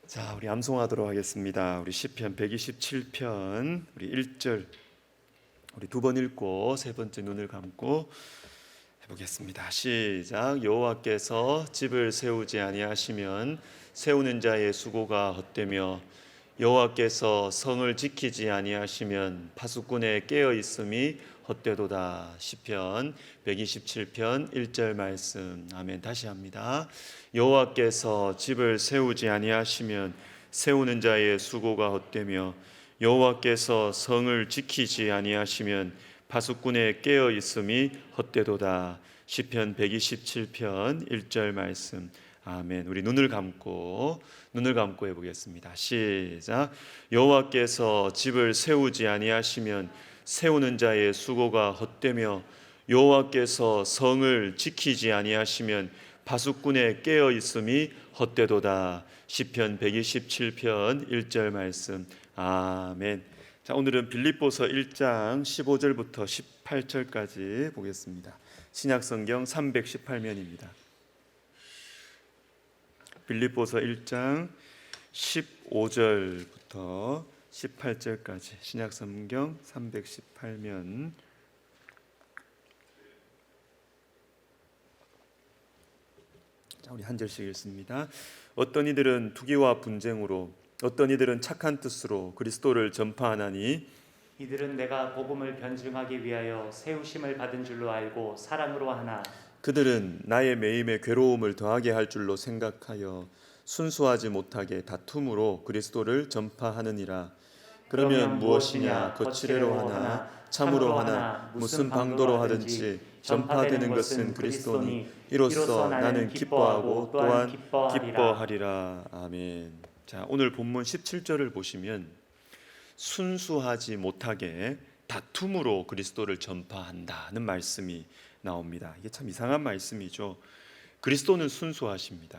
자, 우리 암송하도록 하겠습니다. 우리 시편 127편 우리 1절 우리 두 번 읽고 세 번째 눈을 감고 해보겠습니다. 시작. 여호와께서 집을 세우지 아니하시면 세우는 자의 수고가 헛되며 여호와께서 성을 지키지 아니하시면 파수꾼의 깨어 있음이 헛되도다. 시편 127편 1절 말씀. 아멘. 다시 합니다. 여호와께서 집을 세우지 아니하시면 세우는 자의 수고가 헛되며 여호와께서 성을 지키지 아니하시면 파수꾼의 깨어 있음이 헛되도다. 시편 127편 1절 말씀. 아멘. 우리 눈을 감고 해보겠습니다. 시작. 여호와께서 집을 세우지 아니하시면 세우는 자의 수고가 헛되며 여호와께서 성을 지키지 아니하시면 파수꾼의 깨어 있음이 헛되도다. 시편 127편 1절 말씀. 아멘. 자, 오늘은 빌립보서 1장 15절부터 18절까지 보겠습니다. 신약성경 318면입니다. 빌립보서 1장 15절부터 18절까지 신약성경 318면. 자, 우리 한 절씩 읽습니다. 어떤 이들은 투기와 분쟁으로 어떤 이들은 착한 뜻으로 그리스도를 전파하나니 이들은 내가 복음을 변증하기 위하여 세우심을 받은 줄로 알고 사랑으로 하나 그들은 나의 매임에 괴로움을 더하게 할 줄로 생각하여 순수하지 못하게 다툼으로 그리스도를 전파하느니라. 그러면 무엇이냐 거칠애로 하나 참으로 하나 무슨 방도로 하든지 전파되는 것은 그리스도니 이로써 나는 기뻐하고 또한 기뻐하리라. 아멘. 자, 오늘 본문 17절을 보시면 순수하지 못하게 다툼으로 그리스도를 전파한다는 말씀이 나옵니다. 이게 참 이상한 말씀이죠. 그리스도는 순수하십니다.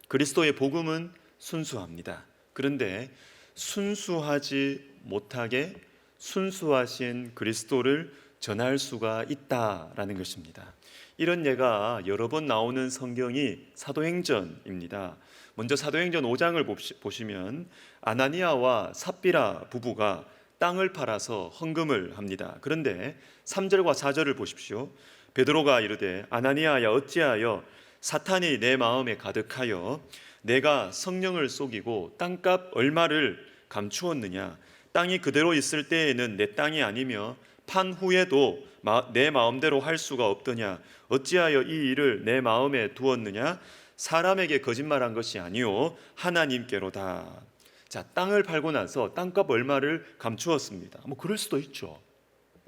그리스도의 복음은 순수합니다. 그런데 순수하지 못하게 순수하신 그리스도를 전할 수가 있다라는 것입니다. 이런 예가 여러 번 나오는 성경이 사도행전입니다. 먼저 사도행전 5장을 보시면 아나니아와 삽비라 부부가 땅을 팔아서 헌금을 합니다. 그런데 3절과 4절을 보십시오. 베드로가 이르되 아나니아야 어찌하여 사탄이 내 마음에 가득하여 내가 성령을 속이고 땅값 얼마를 감추었느냐. 땅이 그대로 있을 때에는 내 땅이 아니며 판 후에도 내 마음대로 할 수가 없더냐. 어찌하여 이 일을 내 마음에 두었느냐. 사람에게 거짓말한 것이 아니요 하나님께로다. 자, 땅을 팔고 나서 땅값 얼마를 감추었습니다. 뭐 그럴 수도 있죠.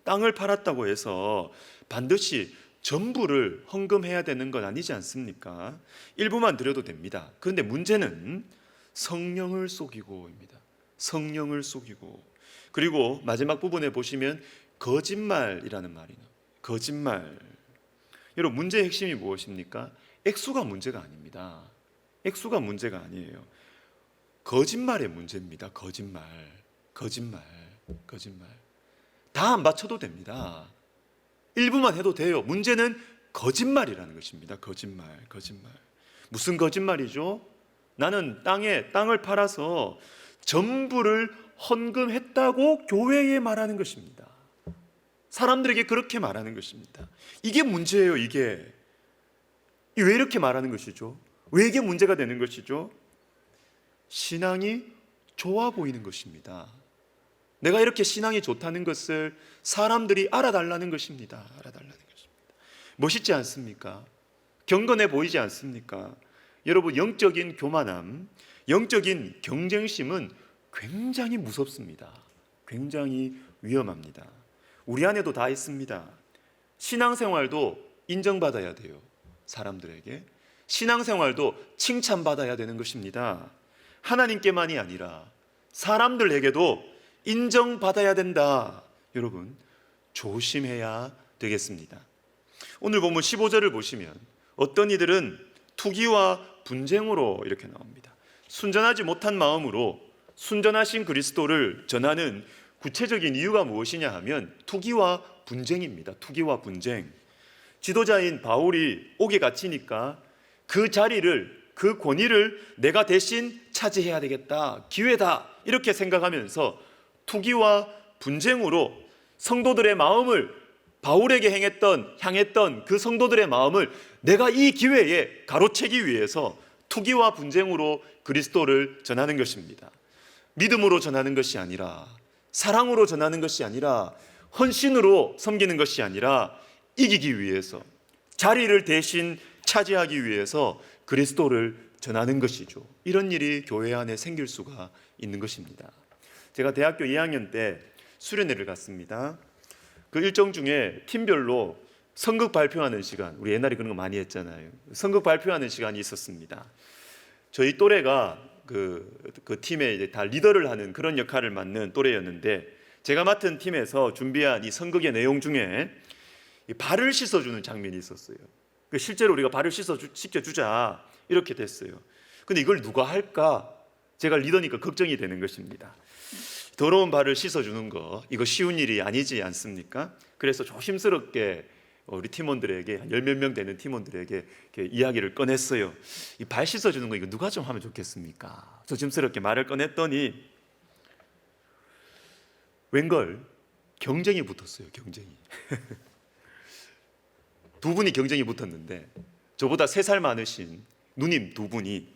땅을 팔았다고 해서 반드시 전부를 헌금해야 되는 건 아니지 않습니까? 일부만 드려도 됩니다. 그런데 문제는 성령을 속이고입니다. 성령을 속이고. 그리고 마지막 부분에 보시면 거짓말이라는 말이 나와요. 거짓말. 여러분, 문제의 핵심이 무엇입니까? 액수가 문제가 아닙니다. 액수가 문제가 아니에요. 거짓말의 문제입니다. 거짓말. 다 안 바쳐도 됩니다. 일부만 해도 돼요. 문제는 거짓말이라는 것입니다. 거짓말. 무슨 거짓말이죠? 나는 땅을 팔아서 전부를 헌금했다고 교회에 말하는 것입니다. 사람들에게 그렇게 말하는 것입니다. 이게 문제예요. 이게 왜 이렇게 말하는 것이죠? 왜 이게 문제가 되는 것이죠? 신앙이 좋아 보이는 것입니다. 내가 이렇게 신앙이 좋다는 것을 사람들이 알아달라는 것입니다. 멋있지 않습니까? 경건해 보이지 않습니까? 여러분, 영적인 교만함, 영적인 경쟁심은 굉장히 무섭습니다. 굉장히 위험합니다. 우리 안에도 다 있습니다. 신앙생활도 인정받아야 돼요. 사람들에게. 신앙생활도 칭찬받아야 되는 것입니다. 하나님께만이 아니라 사람들에게도 인정받아야 된다. 여러분, 조심해야 되겠습니다. 오늘 본문 15절을 보시면 어떤 이들은 투기와 분쟁으로 이렇게 나옵니다. 순전하지 못한 마음으로 순전하신 그리스도를 전하는 구체적인 이유가 무엇이냐 하면 투기와 분쟁입니다. 투기와 분쟁. 지도자인 바울이 옥에 갇히니까 그 자리를 그 권위를 내가 대신 차지해야 되겠다. 기회다. 이렇게 생각하면서 투기와 분쟁으로 성도들의 마음을 바울에게 향했던 그 성도들의 마음을 내가 이 기회에 가로채기 위해서 투기와 분쟁으로 그리스도를 전하는 것입니다. 믿음으로 전하는 것이 아니라, 사랑으로 전하는 것이 아니라, 헌신으로 섬기는 것이 아니라 이기기 위해서, 자리를 대신 차지하기 위해서 그리스도를 전하는 것이죠. 이런 일이 교회 안에 생길 수가 있는 것입니다. 제가 대학교 2학년 때 수련회를 갔습니다. 그 일정 중에 팀별로 선극 발표하는 시간, 우리 옛날에 그런 거 많이 했잖아요. 선극 발표하는 시간이 있었습니다. 저희 또래가 그 팀에 이제 다 리더를 하는 그런 역할을 맡는 또래였는데, 제가 맡은 팀에서 준비한 이 선극의 내용 중에 발을 씻어주는 장면이 있었어요. 실제로 우리가 발을 씻겨주자 이렇게 됐어요. 근데 이걸 누가 할까? 제가 리더니까 걱정이 되는 것입니다. 더러운 발을 씻어주는 거, 이거 쉬운 일이 아니지 않습니까? 그래서 조심스럽게 우리 팀원들에게, 한 열 몇 명 되는 팀원들에게 이렇게 이야기를 꺼냈어요. 이 발 씻어주는 거 이거 누가 좀 하면 좋겠습니까? 조심스럽게 말을 꺼냈더니 웬걸 경쟁이 붙었어요. 경쟁이. 두 분이 경쟁이 붙었는데, 저보다 3살 많으신 누님 두 분이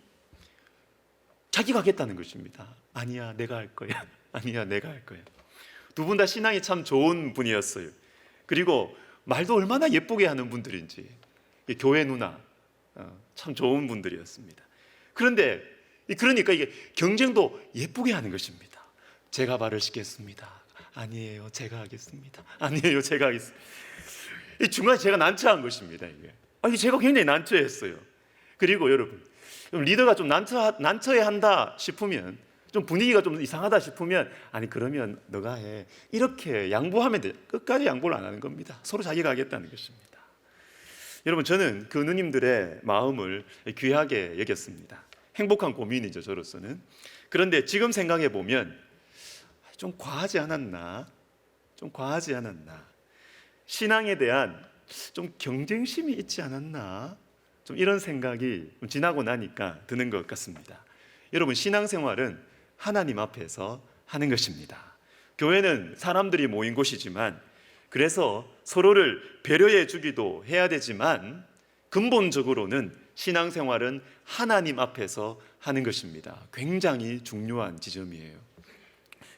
자기가 하겠다는 것입니다. 아니야, 내가 할 거야. 아니야, 내가 할 거야. 두 분 다 신앙이 참 좋은 분이었어요. 그리고 말도 얼마나 예쁘게 하는 분들인지, 교회 누나 참 좋은 분들이었습니다. 그러니까 이게 경쟁도 예쁘게 하는 것입니다. 제가 발을 씻겠습니다. 아니에요, 제가 하겠습니다. 아니에요, 제가 하겠습니다. 이 중간에 제가 난처한 것입니다. 이게 제가 굉장히 난처했어요. 그리고 여러분, 리더가 좀 난처해한다 싶으면, 좀 분위기가 좀 이상하다 싶으면, 아니 그러면 너가 해, 이렇게 양보하면 돼. 끝까지 양보를 안 하는 겁니다. 서로 자기가 하겠다는 것입니다. 여러분, 저는 그 누님들의 마음을 귀하게 여겼습니다. 행복한 고민이죠, 저로서는. 그런데 지금 생각해 보면 좀 과하지 않았나? 신앙에 대한 좀 경쟁심이 있지 않았나? 좀 이런 생각이 좀 지나고 나니까 드는 것 같습니다. 여러분, 신앙생활은 하나님 앞에서 하는 것입니다. 교회는 사람들이 모인 곳이지만, 그래서 서로를 배려해 주기도 해야 되지만, 근본적으로는 신앙생활은 하나님 앞에서 하는 것입니다. 굉장히 중요한 지점이에요.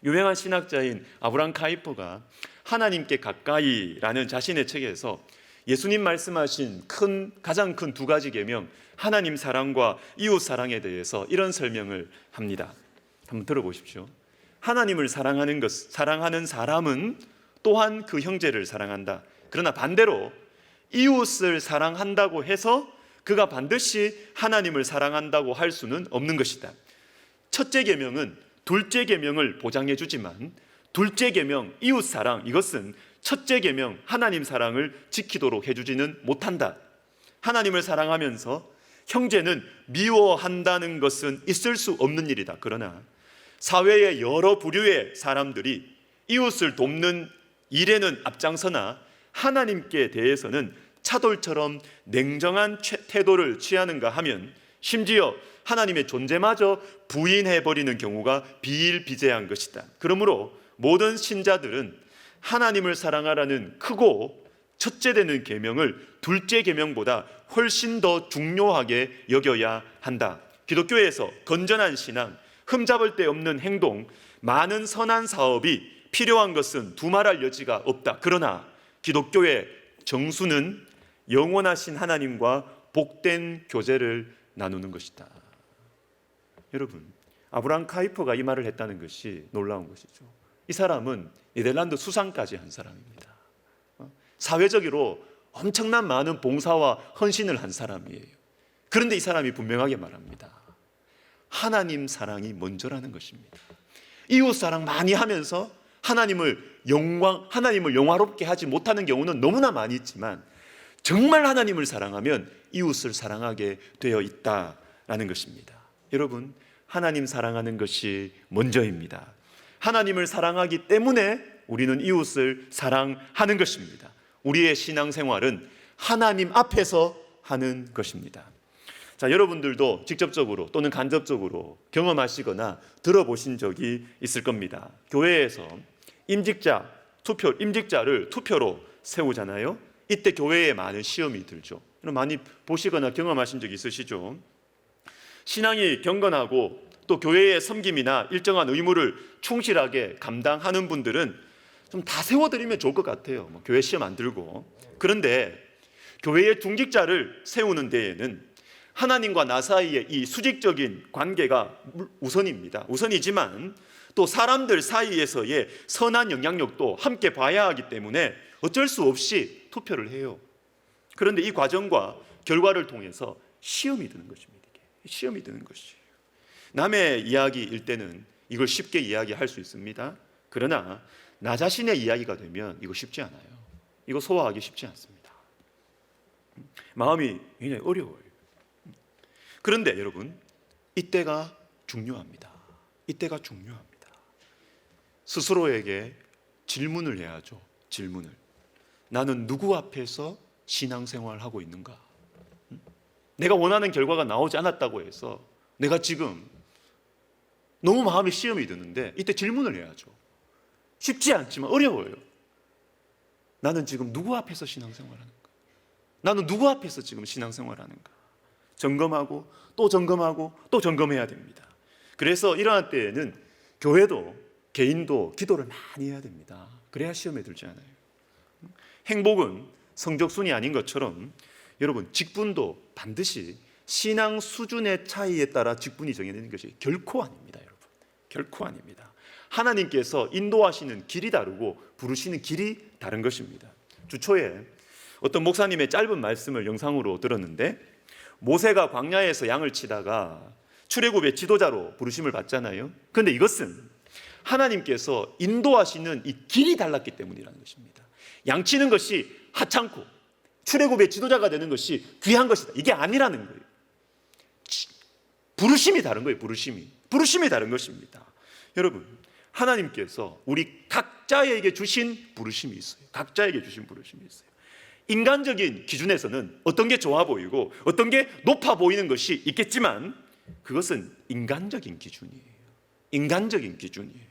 유명한 신학자인 아브라함 카이퍼가 하나님께 가까이라는 자신의 책에서 예수님 말씀하신 가장 큰 2가지 계명, 하나님 사랑과 이웃 사랑에 대해서 이런 설명을 합니다. 한번 들어보십시오. 하나님을 사랑하는 사람은 또한 그 형제를 사랑한다. 그러나 반대로 이웃을 사랑한다고 해서 그가 반드시 하나님을 사랑한다고 할 수는 없는 것이다. 첫째 계명은 둘째 계명을 보장해 주지만, 둘째 계명 이웃 사랑, 이것은 첫째 계명 하나님 사랑을 지키도록 해주지는 못한다. 하나님을 사랑하면서 형제는 미워한다는 것은 있을 수 없는 일이다. 그러나 사회의 여러 부류의 사람들이 이웃을 돕는 일에는 앞장서나 하나님께 대해서는 차돌처럼 냉정한 태도를 취하는가 하면, 심지어 하나님의 존재마저 부인해버리는 경우가 비일비재한 것이다. 그러므로 모든 신자들은 하나님을 사랑하라는 크고 첫째 되는 계명을 둘째 계명보다 훨씬 더 중요하게 여겨야 한다. 기독교에서 건전한 신앙, 흠잡을 데 없는 행동, 많은 선한 사업이 필요한 것은 두말할 여지가 없다. 그러나 기독교의 정수는 영원하신 하나님과 복된 교제를 나누는 것이다. 여러분, 아브라함 카이퍼가 이 말을 했다는 것이 놀라운 것이죠. 이 사람은 네덜란드 수상까지 한 사람입니다. 사회적으로 엄청난 많은 봉사와 헌신을 한 사람이에요. 그런데 이 사람이 분명하게 말합니다. 하나님 사랑이 먼저라는 것입니다. 이웃 사랑 많이 하면서 하나님을 영화롭게 하지 못하는 경우는 너무나 많이 있지만, 정말 하나님을 사랑하면 이웃을 사랑하게 되어 있다라는 것입니다. 여러분, 하나님 사랑하는 것이 먼저입니다. 하나님을 사랑하기 때문에 우리는 이웃을 사랑하는 것입니다. 우리의 신앙생활은 하나님 앞에서 하는 것입니다. 자, 여러분들도 직접적으로 또는 간접적으로 경험하시거나 들어보신 적이 있을 겁니다. 교회에서 임직자를 투표로 세우잖아요. 이때 교회에 많은 시험이 들죠. 많이 보시거나 경험하신 적 있으시죠? 신앙이 경건하고 또 교회의 섬김이나 일정한 의무를 충실하게 감당하는 분들은 좀 다 세워드리면 좋을 것 같아요. 교회 시험 안 들고. 그런데 교회의 중직자를 세우는 데에는 하나님과 나 사이의 이 수직적인 관계가 우선입니다. 우선이지만 또 사람들 사이에서의 선한 영향력도 함께 봐야 하기 때문에 어쩔 수 없이 투표를 해요. 그런데 이 과정과 결과를 통해서 시험이 드는 것입니다. 시험이 드는 것이에요. 남의 이야기일 때는 이걸 쉽게 이야기할 수 있습니다. 그러나 나 자신의 이야기가 되면 이거 쉽지 않아요. 이거 소화하기 쉽지 않습니다. 마음이 굉장히 어려워요. 그런데 여러분, 이때가 중요합니다. 이때가 중요합니다. 스스로에게 질문을 해야죠. 질문을. 나는 누구 앞에서 신앙생활하고 있는가? 내가 원하는 결과가 나오지 않았다고 해서 내가 지금 너무 마음에 시험이 드는데 이때 질문을 해야죠. 쉽지 않지만 어려워요. 나는 지금 누구 앞에서 신앙생활하는가? 나는 누구 앞에서 지금 신앙생활하는가? 점검하고 또 점검하고 또 점검해야 됩니다. 그래서 이러한 때에는 교회도 개인도 기도를 많이 해야 됩니다. 그래야 시험에 들지 않아요. 행복은 성적순이 아닌 것처럼 여러분, 직분도 반드시 신앙 수준의 차이에 따라 직분이 정해지는 것이 결코 아닙니다. 여러분, 결코 아닙니다. 하나님께서 인도하시는 길이 다르고 부르시는 길이 다른 것입니다. 주초에 어떤 목사님의 짧은 말씀을 영상으로 들었는데, 모세가 광야에서 양을 치다가 출애굽의 지도자로 부르심을 받잖아요. 그런데 이것은 하나님께서 인도하시는 이 길이 달랐기 때문이라는 것입니다. 양 치는 것이 하찮고 출애굽의 지도자가 되는 것이 귀한 것이다, 이게 아니라는 거예요. 부르심이 다른 거예요. 부르심이 다른 것입니다. 여러분, 하나님께서 우리 각자에게 주신 부르심이 있어요. 각자에게 주신 부르심이 있어요. 인간적인 기준에서는 어떤 게 좋아 보이고 어떤 게 높아 보이는 것이 있겠지만 그것은 인간적인 기준이에요. 인간적인 기준이에요.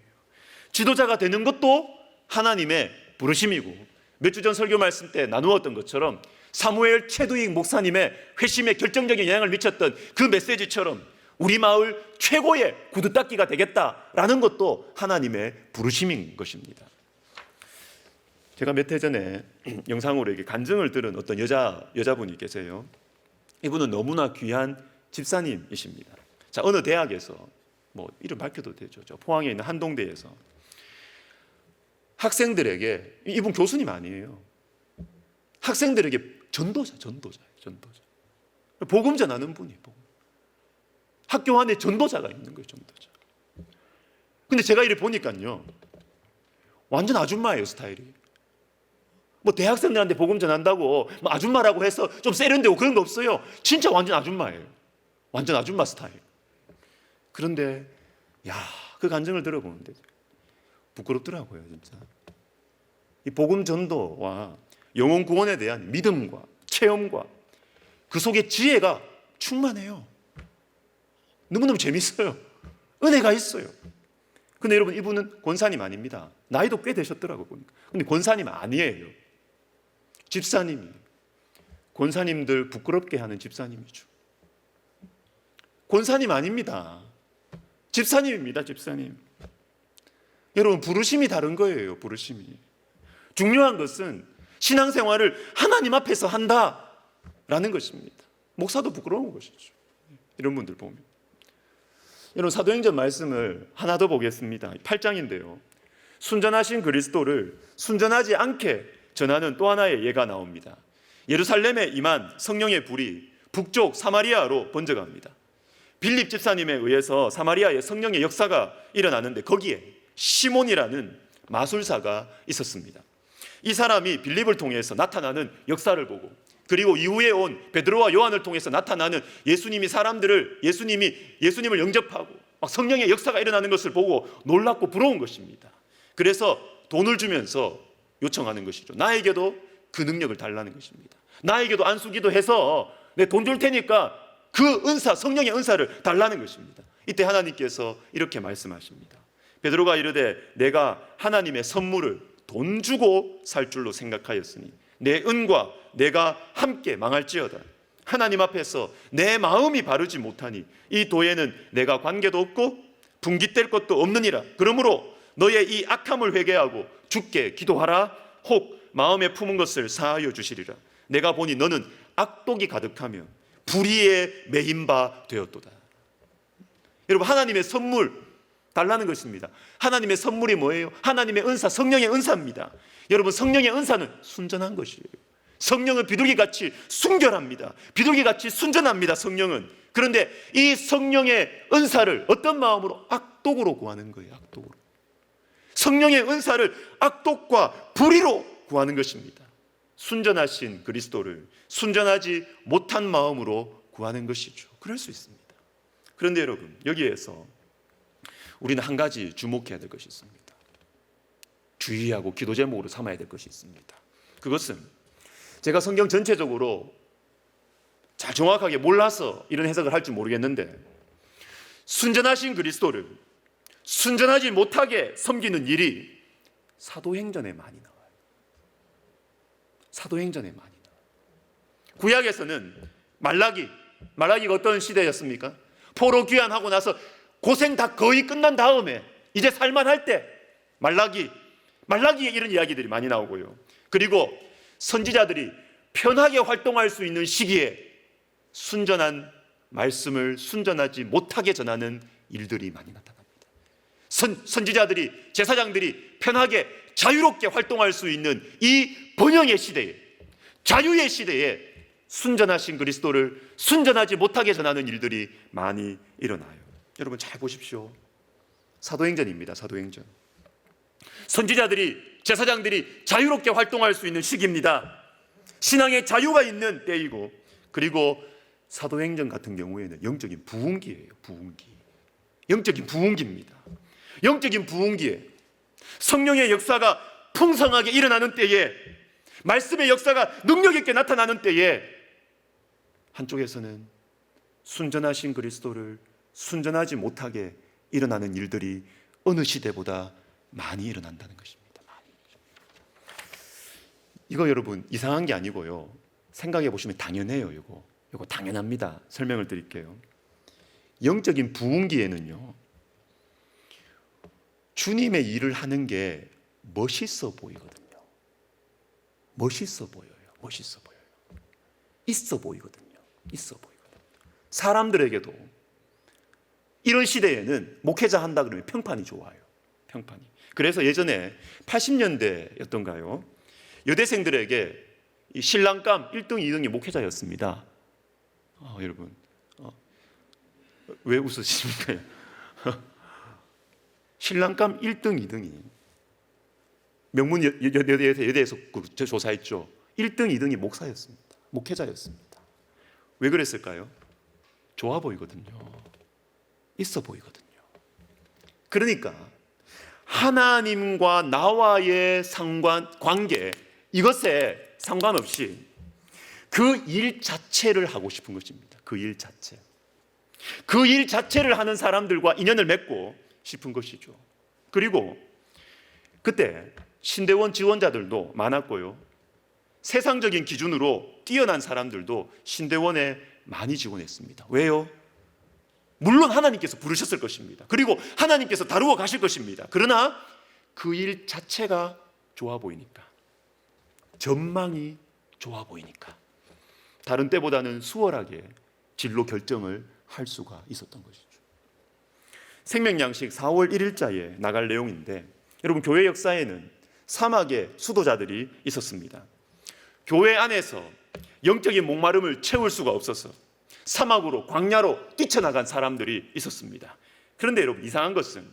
지도자가 되는 것도 하나님의 부르심이고, 몇 주 전 설교 말씀 때 나누었던 것처럼 사무엘 최두익 목사님의 회심에 결정적인 영향을 미쳤던 그 메시지처럼 우리 마을 최고의 구두닦기가 되겠다라는 것도 하나님의 부르심인 것입니다. 제가 몇 해 전에 영상으로 이렇게 간증을 들은 어떤 여자분이 계세요. 이분은 너무나 귀한 집사님이십니다. 자, 어느 대학에서, 이름 밝혀도 되죠. 저 포항에 있는 한동대에서 학생들에게, 이분 교수님 아니에요. 학생들에게 전도자예요. 복음 전하는 분이에요. 학교 안에 전도자가 있는 거예요. 전도자. 근데 제가 이래 보니까요, 완전 아줌마예요, 스타일이. 대학생들한테 복음 전한다고 아줌마라고 해서 좀 세련되고 그런 거 없어요. 진짜 완전 아줌마예요. 완전 아줌마 스타일. 그런데 그 간증을 들어보는데 부끄럽더라고요, 진짜. 이 복음 전도와 영혼 구원에 대한 믿음과 체험과 그 속에 지혜가 충만해요. 너무너무 재밌어요. 은혜가 있어요. 근데 여러분, 이분은 권사님 아닙니다. 나이도 꽤 되셨더라고요, 보니까. 근데 권사님 아니에요. 집사님이에요. 권사님들 부끄럽게 하는 집사님이죠. 권사님 아닙니다. 집사님입니다. 집사님. 여러분, 부르심이 다른 거예요. 부르심이. 중요한 것은 신앙생활을 하나님 앞에서 한다라는 것입니다. 목사도 부끄러운 것이죠. 이런 분들 보면. 여러분, 사도행전 말씀을 하나 더 보겠습니다. 8장인데요. 순전하신 그리스도를 순전하지 않게 전하는 또 하나의 예가 나옵니다. 예루살렘에 임한 성령의 불이 북쪽 사마리아로 번져갑니다. 빌립 집사님에 의해서 사마리아에 성령의 역사가 일어나는데 거기에 시몬이라는 마술사가 있었습니다. 이 사람이 빌립을 통해서 나타나는 역사를 보고, 그리고 이후에 온 베드로와 요한을 통해서 나타나는 예수님을 영접하고 막 성령의 역사가 일어나는 것을 보고 놀랍고 부러운 것입니다. 그래서 돈을 주면서 요청하는 것이죠. 나에게도 그 능력을 달라는 것입니다. 나에게도 안수기도 해서 내 돈 줄 테니까 그 은사, 성령의 은사를 달라는 것입니다. 이때 하나님께서 이렇게 말씀하십니다. 베드로가 이르되 내가 하나님의 선물을 돈 주고 살 줄로 생각하였으니 내 은과 내가 함께 망할지어다. 하나님 앞에서 내 마음이 바르지 못하니 이 도에는 내가 관계도 없고 분깃될 것도 없느니라. 그러므로 너의 이 악함을 회개하고 주께 기도하라. 혹 마음에 품은 것을 사하여 주시리라. 내가 보니 너는 악독이 가득하며 불의에 매인 바 되었도다. 여러분, 하나님의 선물 달라는 것입니다. 하나님의 선물이 뭐예요? 하나님의 은사, 성령의 은사입니다. 여러분, 성령의 은사는 순전한 것이에요. 성령은 비둘기같이 순결합니다. 비둘기같이 순전합니다. 성령은. 그런데 이 성령의 은사를 어떤 마음으로? 악독으로 구하는 거예요. 악독으로. 성령의 은사를 악독과 불의로 구하는 것입니다. 순전하신 그리스도를 순전하지 못한 마음으로 구하는 것이죠. 그럴 수 있습니다. 그런데 여러분, 여기에서 우리는 한 가지 주목해야 될 것이 있습니다. 주의하고 기도 제목으로 삼아야 될 것이 있습니다. 그것은 제가 성경 전체적으로 잘 정확하게 몰라서 이런 해석을 할지 모르겠는데, 순전하신 그리스도를 순전하지 못하게 섬기는 일이 사도행전에 많이 나와요. 사도행전에 많이 나와요. 구약에서는 말라기가 어떤 시대였습니까? 포로 귀환하고 나서 고생 다 거의 끝난 다음에 이제 살만할 때 말라기에 이런 이야기들이 많이 나오고요. 그리고 선지자들이 편하게 활동할 수 있는 시기에 순전한 말씀을 순전하지 못하게 전하는 일들이 많이 나타납니다. 선지자들이, 제사장들이 편하게 자유롭게 활동할 수 있는 이 번영의 시대에, 자유의 시대에 순전하신 그리스도를 순전하지 못하게 전하는 일들이 많이 일어나요. 여러분 잘 보십시오. 사도행전입니다. 사도행전. 선지자들이, 제사장들이 자유롭게 활동할 수 있는 시기입니다. 신앙의 자유가 있는 때이고, 그리고 사도행전 같은 경우에는 영적인 부흥기예요. 부흥기. 영적인 부흥기입니다. 영적인 부흥기에 성령의 역사가 풍성하게 일어나는 때에, 말씀의 역사가 능력 있게 나타나는 때에, 한쪽에서는 순전하신 그리스도를 순전하지 못하게 일어나는 일들이 어느 시대보다 많이 일어난다는 것입니다. 이거 여러분 이상한 게 아니고요. 생각해 보시면 당연해요. 이거 당연합니다. 설명을 드릴게요. 영적인 부흥기에는요, 주님의 일을 하는 게 멋있어 보이거든요. 멋있어 보여요. 멋있어 보여요. 있어 보이거든요. 있어 보이거든요. 사람들에게도 이런 시대에는 목회자 한다 그러면 평판이 좋아요. 평판이. 그래서 예전에 80년대였던가요? 여대생들에게 이 신랑감 1등, 2등이 목회자였습니다. 여러분 왜 웃으십니까? 신랑감 1등, 2등이 명문 여대에서 조사했죠. 1등, 2등이 목사였습니다. 목회자였습니다. 왜 그랬을까요? 좋아 보이거든요. 있어 보이거든요. 그러니까 하나님과 나와의 관계, 이것에 상관없이 그 일 자체를 하고 싶은 것입니다. 그 일 자체. 그 일 자체를 하는 사람들과 인연을 맺고 싶은 것이죠. 그리고 그때 신대원 지원자들도 많았고요. 세상적인 기준으로 뛰어난 사람들도 신대원에 많이 지원했습니다. 왜요? 물론 하나님께서 부르셨을 것입니다. 그리고 하나님께서 다루어 가실 것입니다. 그러나 그 일 자체가 좋아 보이니까, 전망이 좋아 보이니까 다른 때보다는 수월하게 진로 결정을 할 수가 있었던 것이죠. 생명양식 4월 1일자에 나갈 내용인데, 여러분 교회 역사에는 사막의 수도자들이 있었습니다. 교회 안에서 영적인 목마름을 채울 수가 없어서 사막으로, 광야로 뛰쳐나간 사람들이 있었습니다. 그런데 여러분 이상한 것은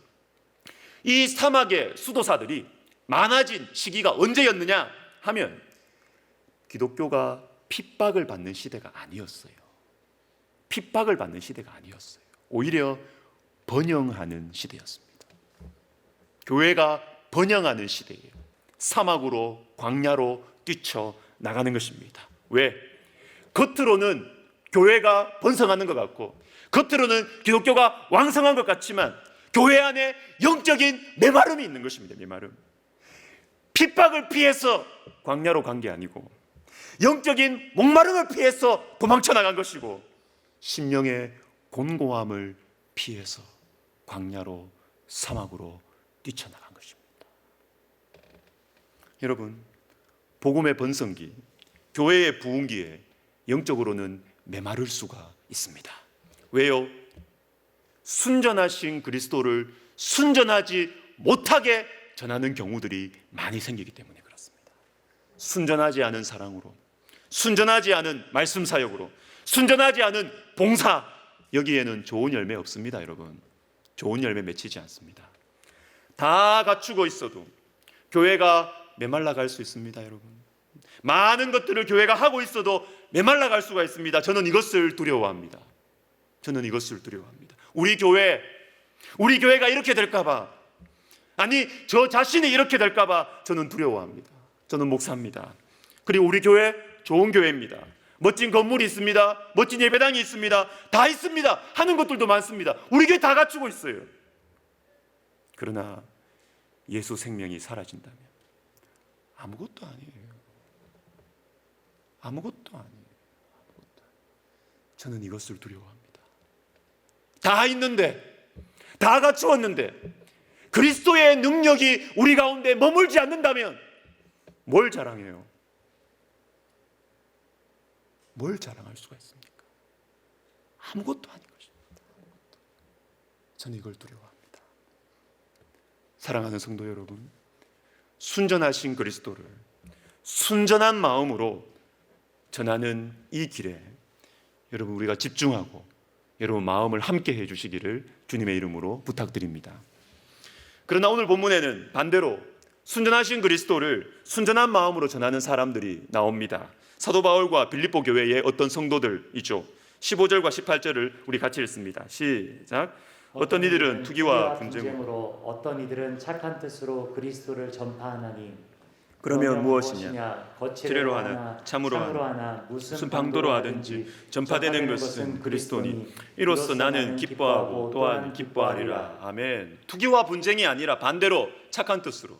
이 사막의 수도사들이 많아진 시기가 언제였느냐 하면 기독교가 핍박을 받는 시대가 아니었어요. 핍박을 받는 시대가 아니었어요. 오히려 번영하는 시대였습니다. 교회가 번영하는 시대예요. 사막으로, 광야로 뛰쳐나가는 것입니다. 왜? 겉으로는 교회가 번성하는 것 같고 겉으로는 기독교가 왕성한 것 같지만 교회 안에 영적인 메마름이 있는 것입니다. 메마름. 핍박을 피해서 광야로 간 게 아니고 영적인 목마름을 피해서 도망쳐 나간 것이고 심령의 곤고함을 피해서 광야로 사막으로 뛰쳐나간 것입니다. 여러분, 복음의 번성기, 교회의 부흥기에 영적으로는 메마를 수가 있습니다. 왜요? 순전하신 그리스도를 순전하지 못하게 전하는 경우들이 많이 생기기 때문에 그렇습니다. 순전하지 않은 사랑으로, 순전하지 않은 말씀 사역으로, 순전하지 않은 봉사, 여기에는 좋은 열매 없습니다. 여러분, 좋은 열매 맺히지 않습니다. 다 갖추고 있어도 교회가 메말라 갈 수 있습니다. 여러분, 많은 것들을 교회가 하고 있어도 메말라 갈 수가 있습니다. 저는 이것을 두려워합니다. 저는 이것을 두려워합니다. 우리 교회가 이렇게 될까봐, 아니 저 자신이 이렇게 될까봐 저는 두려워합니다. 저는 목사입니다. 그리고 우리 교회 좋은 교회입니다. 멋진 건물이 있습니다. 멋진 예배당이 있습니다. 다 있습니다. 하는 것들도 많습니다. 우리 교회 다 갖추고 있어요. 그러나 예수 생명이 사라진다면 아무것도 아니에요. 아무것도 아니에요. 저는 이것을 두려워합니다. 다 있는데, 다 갖추었는데 그리스도의 능력이 우리 가운데 머물지 않는다면 뭘 자랑해요? 뭘 자랑할 수가 있습니까? 아무것도 아닌 것입니다. 저는 이걸 두려워합니다. 사랑하는 성도 여러분, 순전하신 그리스도를 순전한 마음으로 전하는 이 길에 여러분 우리가 집중하고 여러분 마음을 함께 해주시기를 주님의 이름으로 부탁드립니다. 그러나 오늘 본문에는 반대로 순전하신 그리스도를 순전한 마음으로 전하는 사람들이 나옵니다. 사도 바울과 빌립보 교회의 어떤 성도들이죠. 15절과 18절을 우리 같이 읽습니다. 시작. 어떤 이들은 투기와 분쟁으로, 어떤 이들은 착한 뜻으로 그리스도를 전파하나니 그러면 무엇이냐? 거칠애로 하나 참으로 하나 무슨 방도로 하든지 전파되는 것은 그리스도니 이로써 나는 기뻐하고 또한 기뻐하리라. 아멘. 투기와 분쟁이 아니라 반대로 착한 뜻으로,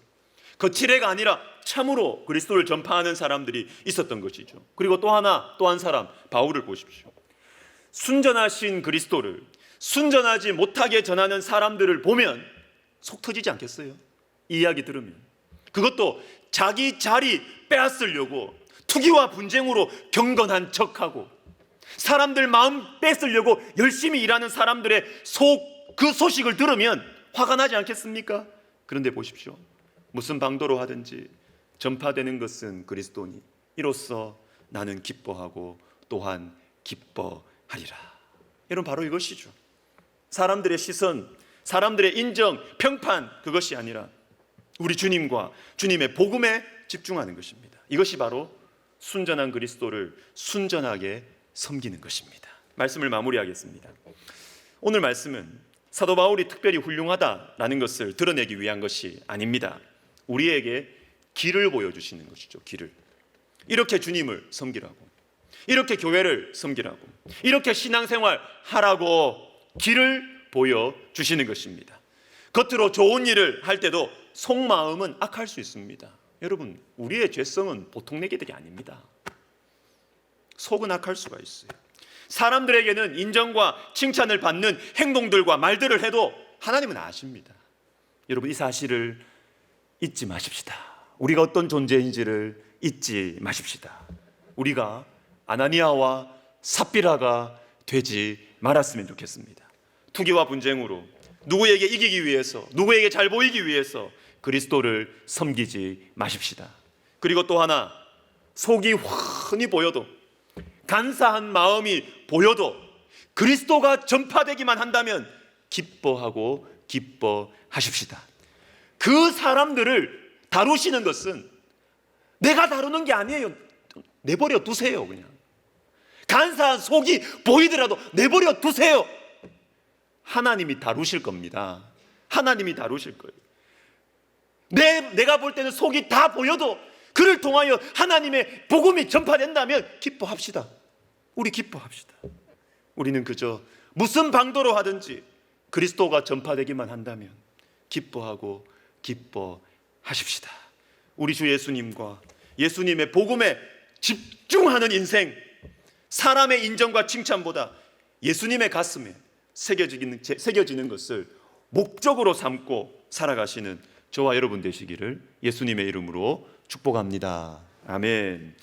거칠애가 아니라 참으로 그리스도를 전파하는 사람들이 있었던 것이죠. 그리고 또 한 사람 바울을 보십시오. 순전하신 그리스도를 순전하지 못하게 전하는 사람들을 보면 속 터지지 않겠어요? 이 이야기 들으면. 그것도 자기 자리 빼앗으려고 투기와 분쟁으로 경건한 척하고 사람들 마음 뺏으려고 열심히 일하는 사람들의 그 소식을 들으면 화가 나지 않겠습니까? 그런데 보십시오. 무슨 방도로 하든지 전파되는 것은 그리스도니 이로써 나는 기뻐하고 또한 기뻐하리라. 여러분, 바로 이것이죠. 사람들의 시선, 사람들의 인정, 평판, 그것이 아니라 우리 주님과 주님의 복음에 집중하는 것입니다. 이것이 바로 순전한 그리스도를 순전하게 섬기는 것입니다. 말씀을 마무리하겠습니다. 오늘 말씀은 사도 바울이 특별히 훌륭하다라는 것을 드러내기 위한 것이 아닙니다. 우리에게 길을 보여주시는 것이죠. 길을. 이렇게 주님을 섬기라고, 이렇게 교회를 섬기라고, 이렇게 신앙생활 하라고 길을 보여주시는 것입니다. 겉으로 좋은 일을 할 때도 속마음은 악할 수 있습니다. 여러분, 우리의 죄성은 보통 내기들이 아닙니다. 속은 악할 수가 있어요. 사람들에게는 인정과 칭찬을 받는 행동들과 말들을 해도 하나님은 아십니다. 여러분, 이 사실을 잊지 마십시다. 우리가 어떤 존재인지를 잊지 마십시다. 우리가 아나니아와 삽비라가 되지 말았으면 좋겠습니다. 투기와 분쟁으로 누구에게 이기기 위해서, 누구에게 잘 보이기 위해서 그리스도를 섬기지 마십시다. 그리고 또 하나, 속이 훤히 보여도, 간사한 마음이 보여도 그리스도가 전파되기만 한다면 기뻐하고 기뻐하십시다. 그 사람들을 다루시는 것은 내가 다루는 게 아니에요. 내버려 두세요. 그냥 간사한 속이 보이더라도 내버려 두세요. 하나님이 다루실 겁니다. 하나님이 다루실 거예요. 내가 볼 때는 속이 다 보여도 그를 통하여 하나님의 복음이 전파된다면 기뻐합시다. 우리 기뻐합시다. 우리는 그저 무슨 방도로 하든지 그리스도가 전파되기만 한다면 기뻐하고 기뻐하십시다. 우리 주 예수님과 예수님의 복음에 집중하는 인생, 사람의 인정과 칭찬보다 예수님의 가슴에 새겨지는 것을 목적으로 삼고 살아가시는 저와 여러분 되시기를 예수님의 이름으로 축복합니다. 아멘.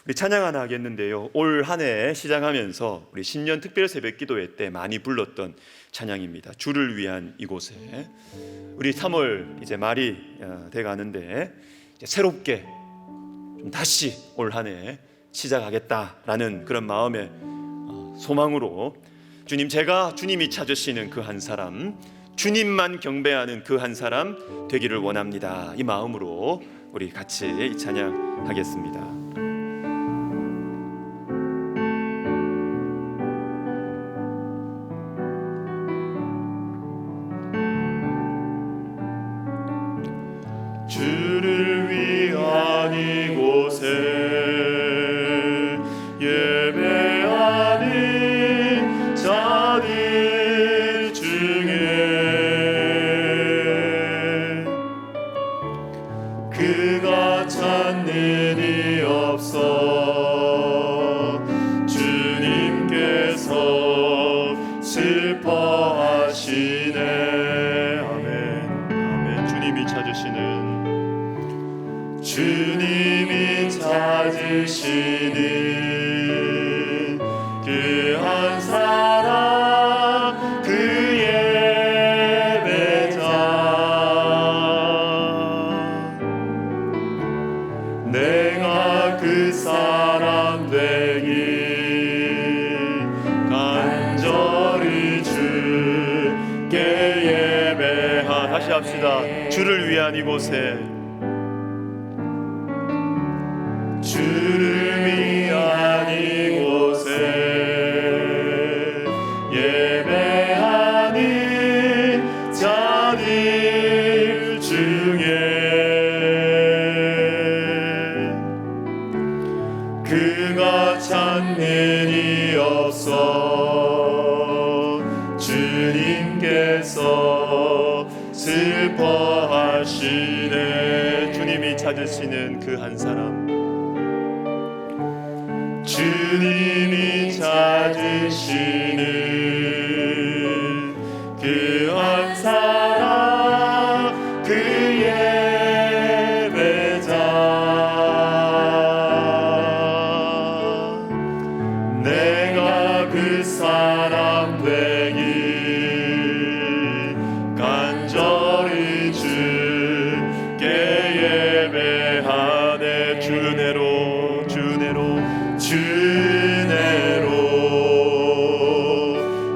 우리 찬양 하나 하겠는데요, 올 한 해 시작하면서 우리 신년 특별 새벽 기도회 때 많이 불렀던 찬양입니다. 주를 위한 이곳에. 우리 3월 이제 말이 돼 가는데 새롭게 좀 다시 올 한 해 시작하겠다라는 그런 마음의 소망으로 주님, 제가 주님이 찾으시는 그 한 사람, 주님만 경배하는 그 한 사람 되기를 원합니다. 이 마음으로 우리 같이 이 찬양 하겠습니다. 주를 위한 이곳에 예배하는 자들 중에 그가 찾는 이 없어 주님께서 슬퍼하시네. 아멘. 아멘. 주님이 찾으시는 그 한 사람, 그 예배자, 내가 그 사람 되기 간절히 주께 예배하. 다시 합시다. 주를 위한 이곳에, 주를 위한 이곳에 예배하는 자들 중에 그가 찾는 이 없어 주님께서 슬퍼하시네. 주님이 찾으시는 그 한 사람, 주님이 찾으시는 그 한 사람, 그 예배자, 내가 그 사람 되기 간절히 주께 예배하네. 주내로 주내로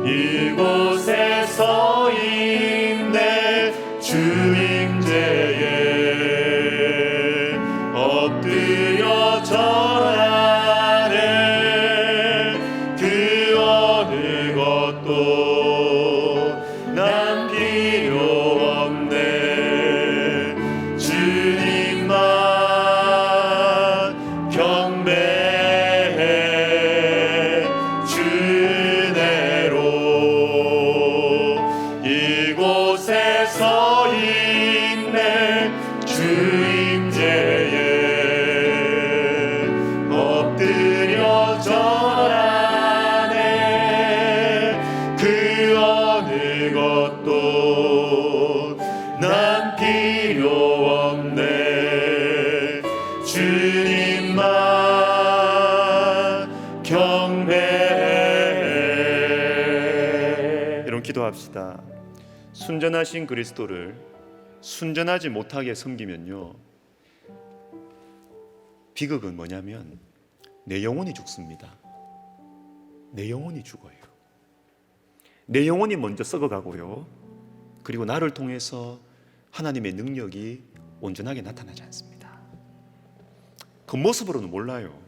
이곳에 서 있네. 주임제에 엎드려 절하네. 그 어느 것도 난 필요 없네. 주님만 경배해. 이곳에 서 있네. 주임제에 엎드려 절하네. 그 어느 것도 난 필요 없네. 주님만 경배해. 이런 기도합시다. 순전하신 그리스도를 순전하지 못하게 섬기면요, 비극은 뭐냐면 내 영혼이 죽습니다. 내 영혼이 죽어요. 내 영혼이 먼저 썩어가고요, 그리고 나를 통해서 하나님의 능력이 온전하게 나타나지 않습니다. 겉모습으로는 몰라요.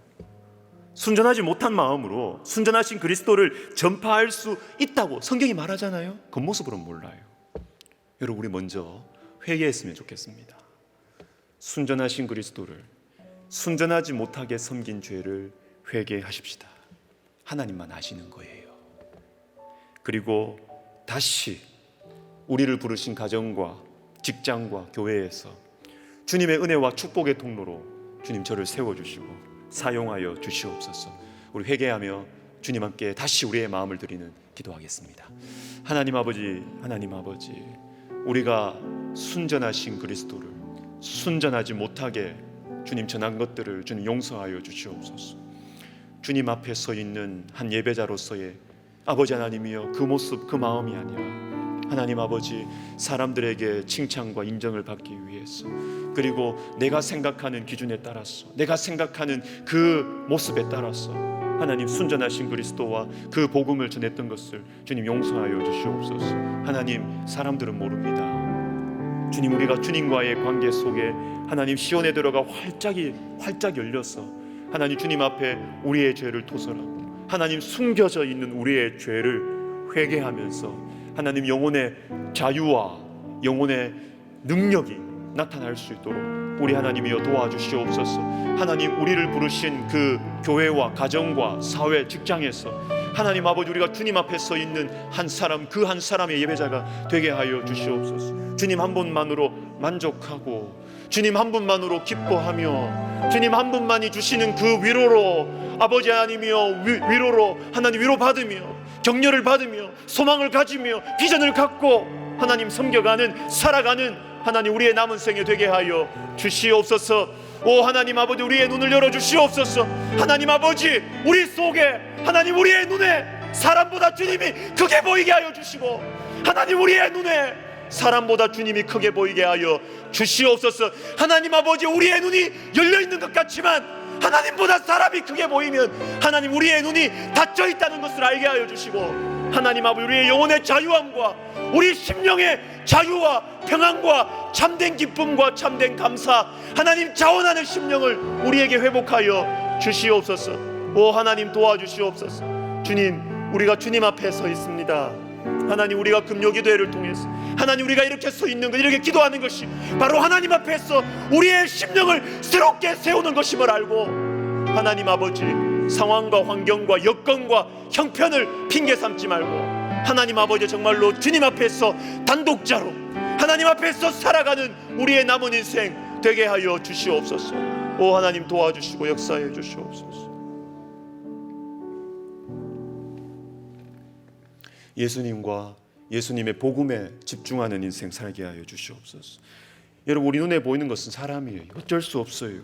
순전하지 못한 마음으로 순전하신 그리스도를 전파할 수 있다고 성경이 말하잖아요. 겉모습으로는 몰라요. 여러분, 우리 먼저 회개했으면 좋겠습니다. 순전하신 그리스도를 순전하지 못하게 섬긴 죄를 회개하십시다. 하나님만 아시는 거예요. 그리고 다시 우리를 부르신 가정과 직장과 교회에서 주님의 은혜와 축복의 통로로 주님 저를 세워주시고 사용하여 주시옵소서. 우리 회개하며 주님 함께 다시 우리의 마음을 드리는 기도하겠습니다. 하나님 아버지, 하나님 아버지, 우리가 순전하신 그리스도를 순전하지 못하게 주님 전한 것들을 주님 용서하여 주시옵소서. 주님 앞에 서 있는 한 예배자로서의 아버지 하나님이여, 그 모습 그 마음이 아니라 하나님 아버지, 사람들에게 칭찬과 인정을 받기 위해서, 그리고 내가 생각하는 기준에 따라서, 내가 생각하는 그 모습에 따라서 하나님 순전하신 그리스도와 그 복음을 전했던 것을 주님 용서하여 주시옵소서. 하나님, 사람들은 모릅니다. 주님, 우리가 주님과의 관계 속에 하나님 시온에 들어가 활짝 열려서 하나님 주님 앞에 우리의 죄를 토설하고 하나님 숨겨져 있는 우리의 죄를 회개하면서 하나님 영혼의 자유와 영혼의 능력이 나타날 수 있도록 우리 하나님이여 도와주시옵소서. 하나님, 우리를 부르신 그 교회와 가정과 사회, 직장에서 하나님 아버지, 우리가 주님 앞에 서 있는 한 사람, 그 한 사람의 예배자가 되게 하여 주시옵소서. 주님 한 분만으로 만족하고 주님 한 분만으로 기뻐하며 주님 한 분만이 주시는 그 위로로 아버지 하나님이여 위로로 하나님 위로받으며 격려를 받으며 소망을 가지며 비전을 갖고 하나님 섬겨가는 살아가는 하나님 우리의 남은 생에 되게 하여 주시옵소서. 오 하나님 아버지, 우리의 눈을 열어 주시옵소서. 하나님 아버지, 우리 속에 하나님 우리의 눈에 사람보다 주님이 크게 보이게 하여 주시고 하나님 우리의 눈에 사람보다 주님이 크게 보이게 하여 주시옵소서. 하나님 아버지, 우리의 눈이 열려있는 것 같지만 하나님보다 사람이 크게 보이면 하나님 우리의 눈이 닫혀 있다는 것을 알게 하여 주시고 하나님 아버지, 우리의 영혼의 자유함과 우리 심령의 자유와 평안과 참된 기쁨과 참된 감사, 하나님 자원하는 심령을 우리에게 회복하여 주시옵소서. 오 하나님, 도와주시옵소서. 주님, 우리가 주님 앞에 서 있습니다. 하나님, 우리가 금요기도회를 통해서 하나님 우리가 이렇게 서 있는 것, 이렇게 기도하는 것이 바로 하나님 앞에서 우리의 심령을 새롭게 세우는 것임을 알고 하나님 아버지, 상황과 환경과 여건과 형편을 핑계 삼지 말고 하나님 아버지, 정말로 주님 앞에서 단독자로 하나님 앞에서 살아가는 우리의 남은 인생 되게 하여 주시옵소서. 오 하나님, 도와주시고 역사해 주시옵소서. 예수님과 예수님의 복음에 집중하는 인생 살게 하여 주시옵소서. 여러분, 우리 눈에 보이는 것은 사람이에요. 어쩔 수 없어요.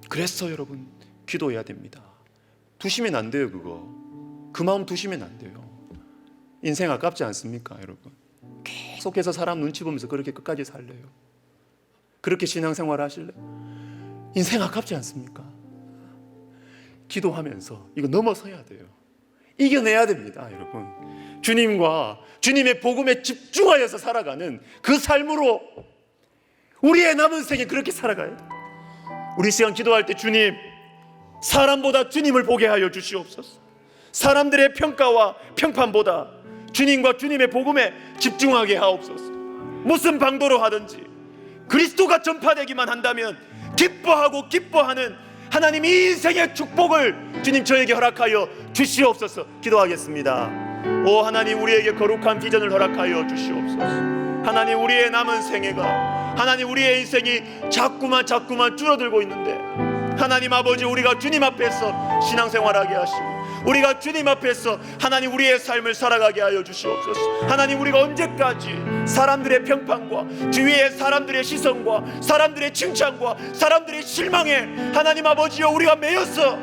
그래서 여러분, 기도해야 됩니다. 두시면 안 돼요. 그 마음 두시면 안 돼요. 인생 아깝지 않습니까, 여러분? 계속해서 사람 눈치 보면서 그렇게 끝까지 살래요? 그렇게 신앙생활 하실래요? 인생 아깝지 않습니까? 기도하면서 이거 넘어서야 돼요. 이겨내야 됩니다, 여러분. 주님과 주님의 복음에 집중하여서 살아가는 그 삶으로 우리의 남은 생에 그렇게 살아가요. 우리 시간 기도할 때 주님, 사람보다 주님을 보게 하여 주시옵소서. 사람들의 평가와 평판보다 주님과 주님의 복음에 집중하게 하옵소서. 무슨 방도로 하든지 그리스도가 전파되기만 한다면 기뻐하고 기뻐하는 하나님 이 인생의 축복을 주님 저에게 허락하여 주시옵소서. 기도하겠습니다. 오 하나님, 우리에게 거룩한 비전을 허락하여 주시옵소서. 하나님, 우리의 남은 생애가 하나님 우리의 인생이 자꾸만 줄어들고 있는데 하나님 아버지, 우리가 주님 앞에서 신앙생활하게 하시고 우리가 주님 앞에서 하나님 우리의 삶을 살아가게 하여 주시옵소서. 하나님, 우리가 언제까지 사람들의 평판과 주위의 사람들의 시선과 사람들의 칭찬과 사람들의 실망에 하나님 아버지여 우리가 매여서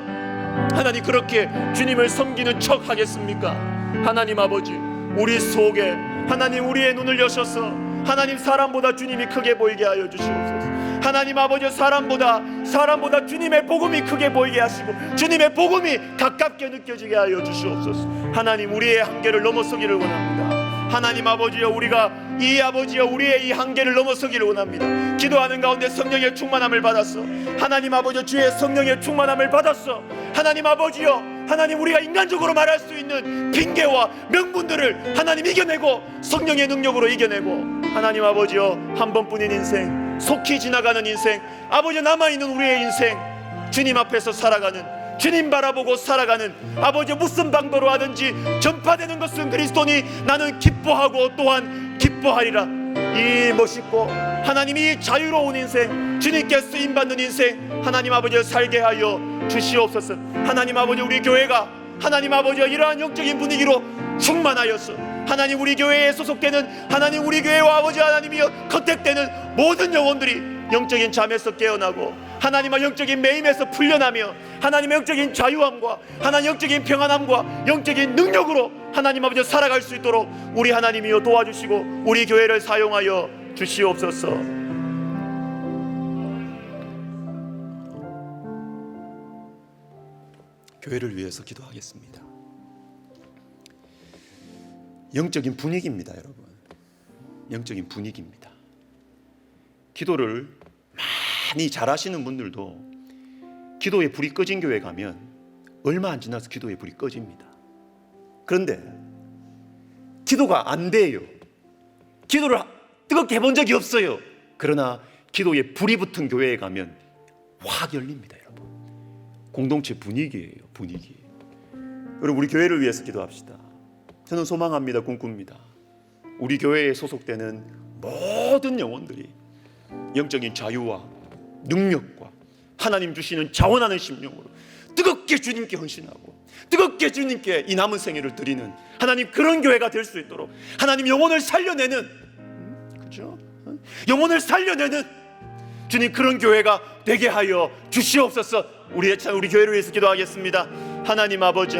하나님 그렇게 주님을 섬기는 척 하겠습니까? 하나님 아버지, 우리 속에 하나님 우리의 눈을 여셔서 하나님 사람보다 주님이 크게 보이게 하여 주시옵소서. 하나님 아버지, 사람보다 주님의 복음이 크게 보이게 하시고 주님의 복음이 가깝게 느껴지게 하여 주시옵소서. 하나님, 우리의 한계를 넘어서기를 원합니다. 하나님 아버지여, 우리의 이 한계를 넘어서기를 원합니다. 기도하는 가운데 성령의 충만함을 받았어. 하나님 아버지, 주의 성령의 충만함을 받았어. 하나님 아버지여, 하나님 우리가 인간적으로 말할 수 있는 핑계와 명분들을 하나님 이겨내고 성령의 능력으로 이겨내고 하나님 아버지여, 한 번뿐인 인생, 속히 지나가는 인생, 아버지 남아있는 우리의 인생 주님 앞에서 살아가는 주님 바라보고 살아가는 아버지 무슨 방도로 하든지 전파되는 것은 그리스도니 나는 기뻐하고 또한 기뻐하리라. 이 멋있고 하나님이 자유로운 인생, 주님께 쓰임받는 인생 하나님 아버지 살게 하여 주시옵소서. 하나님 아버지 우리 교회가 하나님 아버지 이러한 영적인 분위기로 충만하여서 하나님 우리 교회에 소속되는 하나님 우리 교회와 아버지 하나님이여 컨택되는 모든 영혼들이 영적인 잠에서 깨어나고 하나님의 영적인 매임에서 풀려나며 하나님의 영적인 자유함과 하나님 영적인 평안함과 영적인 능력으로 하나님 아버지 살아갈 수 있도록 우리 하나님이여 도와주시고 우리 교회를 사용하여 주시옵소서. 교회를 위해서 기도하겠습니다. 영적인 분위기입니다, 여러분. 영적인 분위기입니다. 기도를 많이 잘하시는 분들도 기도의 불이 꺼진 교회 가면 얼마 안 지나서 기도의 불이 꺼집니다. 그런데 기도가 안 돼요. 기도를 뜨겁게 해본 적이 없어요. 그러나 기도에 불이 붙은 교회에 가면 확 열립니다, 여러분. 공동체 분위기예요, 분위기. 여러분, 우리 교회를 위해서 기도합시다. 저는 소망합니다, 꿈꿉니다. 우리 교회에 소속되는 모든 영혼들이 영적인 자유와 능력과 하나님 주시는 자원하는 심령으로 뜨겁게 주님께 헌신하고 뜨겁게 주님께 이 남은 생애를 드리는 하나님 그런 교회가 될 수 있도록 하나님 영혼을 살려내는, 그죠? 영혼을 살려내는 주님 그런 교회가 되게 하여 주시옵소서. 우리 교회를 위해서 기도하겠습니다. 하나님 아버지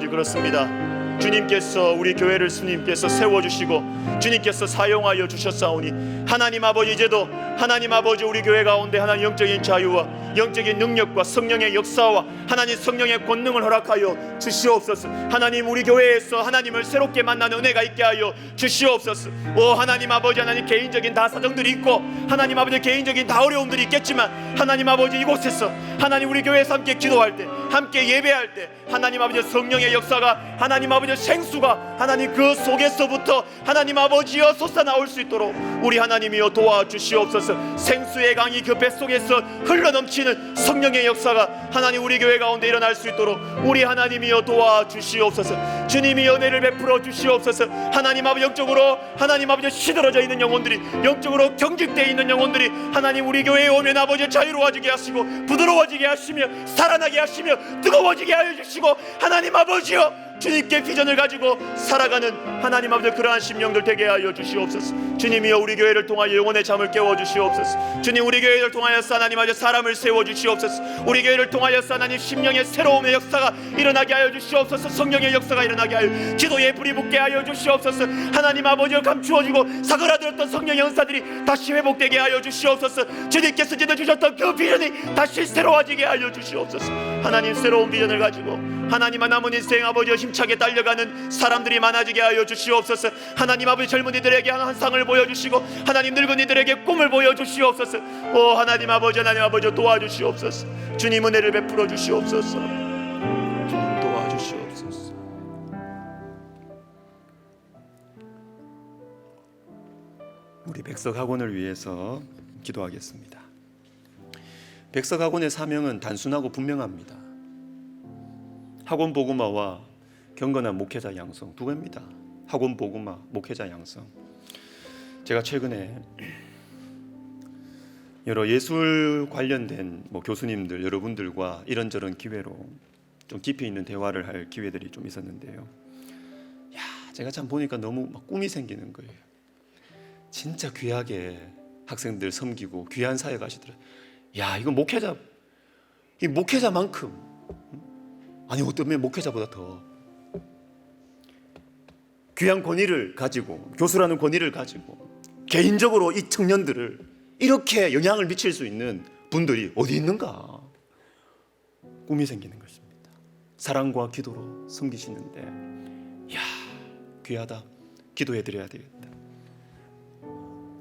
그렇습니다. 주님께서 우리 교회를 주님께서 세워주시고 주님께서 사용하여 주셨사오니 하나님 아버지 이제도 하나님 아버지 우리 교회 가운데 하나님 영적인 자유와 영적인 능력과 성령의 역사와 하나님 성령의 권능을 허락하여 주시옵소서. 하나님 우리 교회에서 하나님을 새롭게 만나는 은혜가 있게 하여 주시옵소서. 오 하나님 아버지, 하나님 개인적인 다 사정들이 있고 하나님 아버지 개인적인 다 어려움들이 있겠지만 하나님 아버지 이곳에서 하나님 우리 교회에서 함께 기도할 때 함께 예배할 때 하나님 아버지 성령의 역사가 하나님 아버지 생수가 하나님 그 속에서부터 하나님 아버지여 솟아나올 수 있도록 우리 하나님이여 도와주시옵소서. 생수의 강이 그 뱃속에서 흘러넘치는 성령의 역사가 하나님 우리 교회 가운데 일어날 수 있도록 우리 하나님이여 도와주시옵소서. 주님이 은혜를 베풀어 주시옵소서. 하나님 아버지 영적으로 하나님 아버지 시들어져 있는 영혼들이 영적으로 경직되어 있는 영혼들이 하나님 우리 교회에 오면 아버지 자유로워지게 하시고 부드러워지게 하시며 살아나게 하시며 뜨거워지게 하여 주시고 하나님 아버지여 주님께 비전을 가지고 살아가는 하나님 아버지 그러한 심령들 되게 하여 주시옵소서. 주님이여 우리 교회를 통하여 영혼의 잠을 깨워 주시옵소서. 주님 우리 교회를 통하여서 하나님 아버지 사람을 세워 주시옵소서. 우리 교회를 통하여서 하나님 심령의 새로움의 역사가 일어나게 하여 주시옵소서. 성령의 역사가 일어나게 하여 기도의 불이 붙게 하여 주시옵소서. 하나님 아버지를 감추어주고 사그라들었던 성령의 은사들이 다시 회복되게 하여 주시옵소서. 주님께서 지내 주셨던 그 비전이 다시 새로워지게 하여 주시옵소서. 하나님 새로운 비전을 가지고 하나님의 남은 인생 아버지와 힘차게 달려가는 사람들이 많아지게 하여 주시옵소서. 하나님 아버지 젊은이들에게 환상을 보여주시고 하나님 늙은이들에게 꿈을 보여주시옵소서. 오 하나님 아버지 도와주시옵소서. 주님 은혜를 베풀어 주시옵소서. 주님 도와주시옵소서. 우리 백석학원을 위해서 기도하겠습니다. 백석학원의 사명은 단순하고 분명합니다. 학원 복음화와 경건한 목회자 양성 두 개입니다. 학원 복음화, 목회자 양성. 제가 최근에 여러 예술 관련된 교수님들 여러분들과 이런저런 기회로 좀 깊이 있는 대화를 할 기회들이 좀 있었는데요. 제가 참 보니까 너무 꿈이 생기는 거예요. 진짜 귀하게 학생들 섬기고 귀한 사역 하시더라고요. 이거 목회자만큼 아니 어떤 목회자보다 더 귀한 권위를 가지고 교수라는 권위를 가지고 개인적으로 이 청년들을 이렇게 영향을 미칠 수 있는 분들이 어디 있는가 꿈이 생기는 것입니다. 사랑과 기도로 섬기시는데 귀하다. 기도해드려야 되겠다.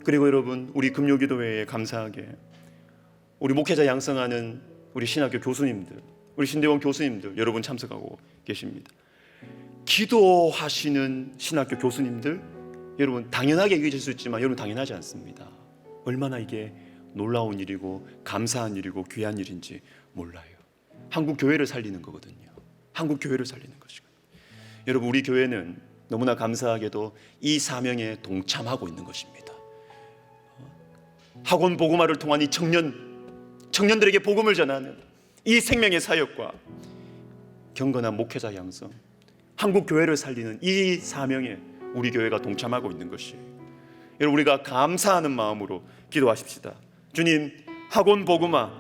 그리고 여러분 우리 금요기도회에 감사하게 우리 목회자 양성하는 우리 신학교 교수님들 우리 신대원 교수님들 여러분 참석하고 계십니다. 기도하시는 신학교 교수님들 여러분 당연하게 여기실 수 있지만 여러분 당연하지 않습니다. 얼마나 이게 놀라운 일이고 감사한 일이고 귀한 일인지 몰라요. 한국 교회를 살리는 거거든요. 한국 교회를 살리는 것이거든요. 여러분, 우리 교회는 너무나 감사하게도 이 사명에 동참하고 있는 것입니다. 학원 복음화를 통한 이 청년들에게 복음을 전하는 이 생명의 사역과 경건한 목회자 양성, 한국 교회를 살리는 이 사명에 우리 교회가 동참하고 있는 것이에요. 여러분, 우리가 감사하는 마음으로 기도하십시다. 주님, 학원 복음화,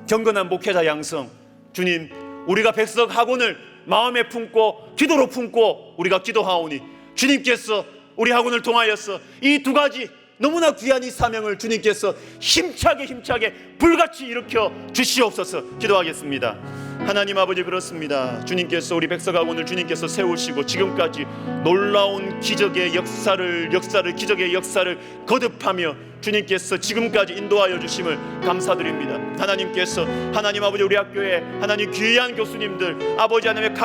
경건한 목회자 양성, 주님, 우리가 백석 학원을 마음에 품고 기도로 품고 우리가 기도하오니 주님께서 우리 학원을 통하여서 이 두 가지 너무나 귀한 이 사명을 주님께서 힘차게 불같이 일으켜 주시옵소서. 기도하겠습니다. 하나님 아버지, 그렇습니다. 주님께서 우리 백석학원을 주님께서 세우시고 지금까지 놀라운 기적의 역사를 기적의 역사를 거듭하며 주님께서 지금까지 인도하여 주심을 감사드립니다. 하나님 아버지, 우리 학교에 하나님 귀한 교수님들 아버지 하나님의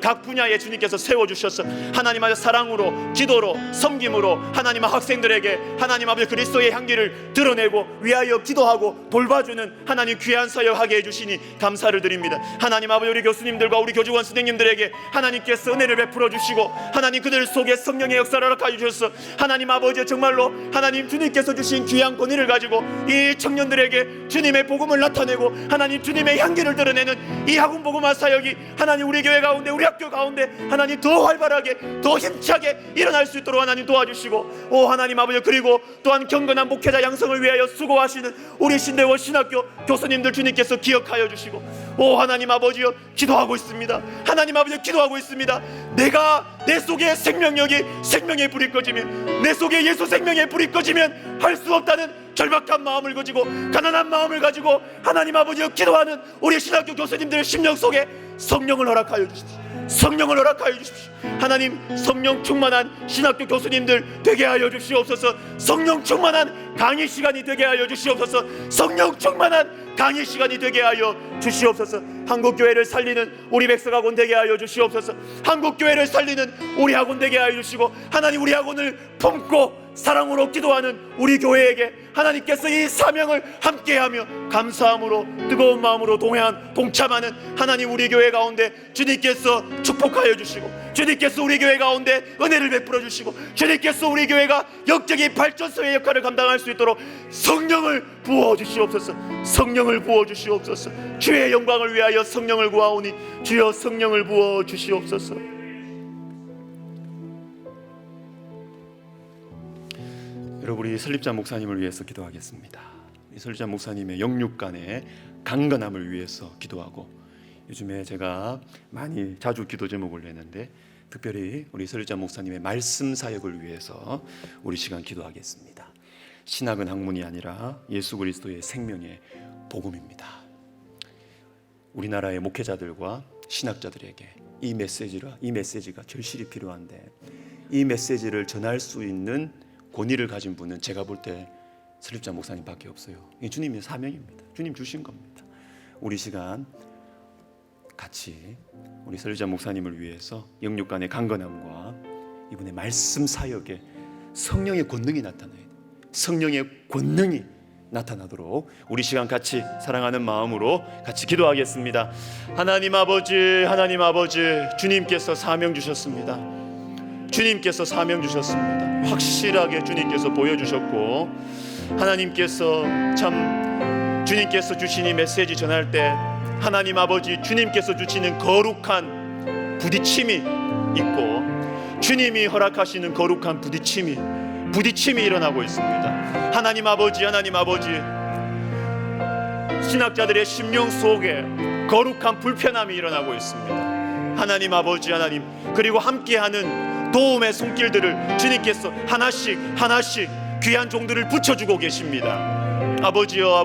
각 분야에 주님께서 세워주셔서 하나님 아버지 사랑으로 기도로 섬김으로 하나님 학생들에게 하나님 아버지 그리스도의 향기를 드러내고 위하여 기도하고 돌봐주는 하나님 귀한 사역하게 해주시니 감사를 드립니다. 하나님 아버지, 우리 교수님들과 우리 교직원 선생님들에게 하나님께서 은혜를 베풀어 주시고 하나님 그들 속에 성령의 역사를 허락하여 주셔서 하나님 아버지 정말로 하나님 주님께서 주신 귀한 권위를 가지고 이 청년들에게 주님의 복음을 나타내고 하나님 주님의 향기를 드러내는 이 학원 복음화 사역이 하나님 우리 교회 가운데 우리 학교 가운데 하나님 더 활발하게 더 힘차게 일어날 수 있도록 하나님 도와주시고, 오 하나님 아버지, 그리고 또한 경건한 목회자 양성을 위하여 수고하시는 우리 신대원 신학교 교수님들 주님께서 기억하여 주시고, 오 하나님 아버지여, 기도하고 있습니다. 하나님 아버지, 기도하고 있습니다. 내가 내 속에 생명의 불이 꺼지면, 내 속에 예수 생명의 불이 꺼지면 할 수 없다는 절박한 마음을 가지고 가난한 마음을 가지고 하나님 아버지여 기도하는 우리 신학교 교수님들의 심령 속에 성령을 허락하여 주십시오. 성령을 허락하여 주십시오. 하나님, 성령 충만한 신학교 교수님들 되게 하여 주시옵소서. 성령 충만한 강의 시간이 되게 하여 주시옵소서. 성령 충만한 강의 시간이 되게 하여 주시옵소서. 한국교회를 살리는 우리 백석학원 되게 하여 주시옵소서. 한국교회를 살리는 우리 학원 되게 하여 주시고, 하나님 우리 학원을 품고 사랑으로 기도하는 우리 교회에게 하나님께서 이 사명을 함께하며 감사함으로 뜨거운 마음으로 동참하는 하나님 우리 교회 가운데 주님께서 축복하여 주시고, 주님께서 우리 교회 가운데 은혜를 베풀어 주시고, 주님께서 우리 교회가 영적인 발전소의 역할을 감당할 수 있도록 성령을 부어 주시옵소서. 성령을 부어 주시옵소서. 주의 영광을 위하여 성령을 구하오니 주여 성령을 부어 주시옵소서. 여러분, 우리 설립자 목사님을 위해서 기도하겠습니다. 이 설립자 목사님의 영육간의 강건함을 위해서 기도하고, 요즘에 제가 자주 기도 제목을 내는데 특별히 우리 설립자 목사님의 말씀 사역을 위해서 우리 시간 기도하겠습니다. 신학은 학문이 아니라 예수 그리스도의 생명의 복음입니다. 우리나라의 목회자들과 신학자들에게 이 메시지가 절실히 필요한데, 이 메시지를 전할 수 있는 권위를 가진 분은 제가 볼 때 설립자 목사님밖에 없어요. 이게 주님의 사명입니다. 주님 주신 겁니다. 우리 시간 같이 우리 설립자 목사님을 위해서 영육간의 강건함과 이분의 말씀 사역에 성령의 권능이 나타나야 돼요. 성령의 권능이 나타나도록 우리 시간 같이 사랑하는 마음으로 같이 기도하겠습니다. 하나님 아버지, 주님께서 사명 주셨습니다. 주님께서 사명 주셨습니다. 확실하게 주님께서 보여주셨고, 하나님께서 주님께서 주신 이 메시지 전할 때 하나님 아버지 주님께서 주시는 거룩한 부딪힘이 있고, 주님이 허락하시는 거룩한 부딪힘이 일어나고 있습니다. 하나님 아버지, 신학자들의 심령 속에 거룩한 불편함이 일어나고 있습니다. 하나님 아버지, 그리고 함께하는 도움의 손길들을 주님께서 하나씩 귀한 종들을 붙여주고 계십니다. 아버지여,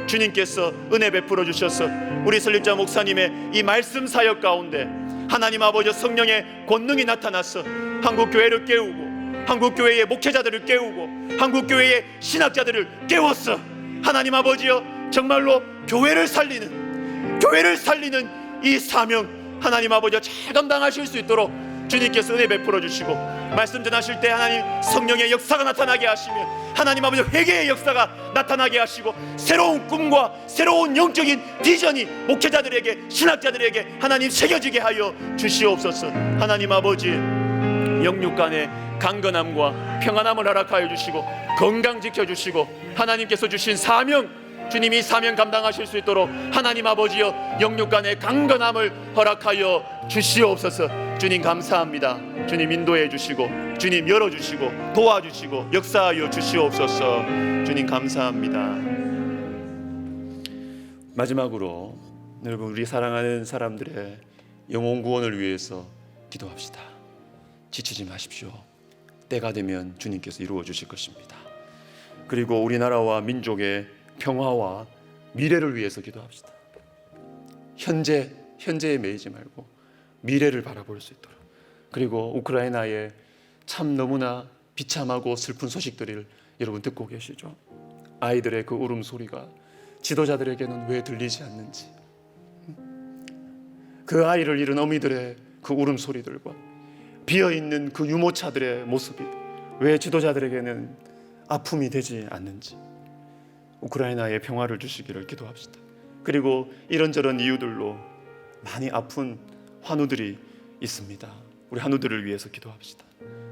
주님께서 은혜 베풀어 주셔서 우리 설립자 목사님의 이 말씀 사역 가운데 하나님 아버지 성령의 권능이 나타나서 한국교회를 깨우고, 한국교회의 목회자들을 깨우고, 한국교회의 신학자들을 깨웠어. 하나님 아버지여, 정말로 교회를 살리는 이 사명 하나님 아버지여 잘 감당하실 수 있도록 주님께서 은혜 베풀어 주시고, 말씀 전하실 때 하나님 성령의 역사가 나타나게 하시며, 하나님 아버지 회개의 역사가 나타나게 하시고, 새로운 꿈과 새로운 영적인 비전이 목회자들에게, 신학자들에게 하나님 새겨지게 하여 주시옵소서. 하나님 아버지, 영육 간의 강건함과 평안함을 허락하여 주시고, 건강 지켜주시고, 하나님께서 주신 사명, 주님이 사명 감당하실 수 있도록 하나님 아버지여 영육 간의 강건함을 허락하여 주시옵소서. 주님 감사합니다. 주님 인도해 주시고, 주님 열어주시고, 도와주시고, 역사하여 주시옵소서. 주님 감사합니다. 마지막으로 여러분, 우리 사랑하는 사람들의 영혼 구원을 위해서 기도합시다. 지치지 마십시오. 때가 되면 주님께서 이루어 주실 것입니다. 그리고 우리나라와 민족의 평화와 미래를 위해서 기도합시다. 현재에 매이지 말고 미래를 바라볼 수 있도록. 그리고 우크라이나의 참 너무나 비참하고 슬픈 소식들을 여러분 듣고 계시죠? 아이들의 그 울음소리가 지도자들에게는 왜 들리지 않는지, 그 아이를 잃은 어미들의 그 울음소리들과 비어있는 그 유모차들의 모습이 왜 지도자들에게는 아픔이 되지 않는지, 우크라이나에 평화를 주시기를 기도합시다. 그리고 이런저런 이유들로 많이 아픈 환우들이 있습니다. 우리 환우들을 위해서 기도합시다.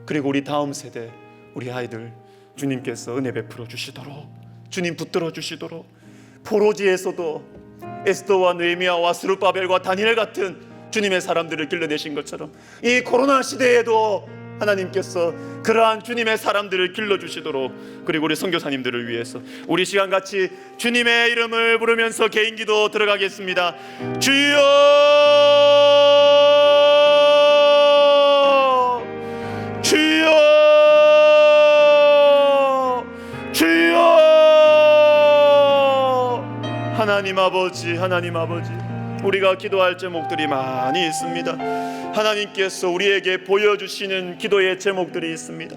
그리고 우리 다음 세대, 우리 아이들 주님께서 은혜 베풀어 주시도록, 주님 붙들어 주시도록, 포로지에서도 에스더와 느헤미야와 스룹바벨과 다니엘 같은 주님의 사람들을 길러내신 것처럼 이 코로나 시대에도 하나님께서 그러한 주님의 사람들을 길러주시도록, 그리고 우리 선교사님들을 위해서 우리 시간 같이 주님의 이름을 부르면서 개인기도 들어가겠습니다. 주여, 주여, 주여. 하나님 아버지, 하나님 아버지, 우리가 기도할 제목들이 많이 있습니다. 하나님께서 우리에게 보여주시는 기도의 제목들이 있습니다.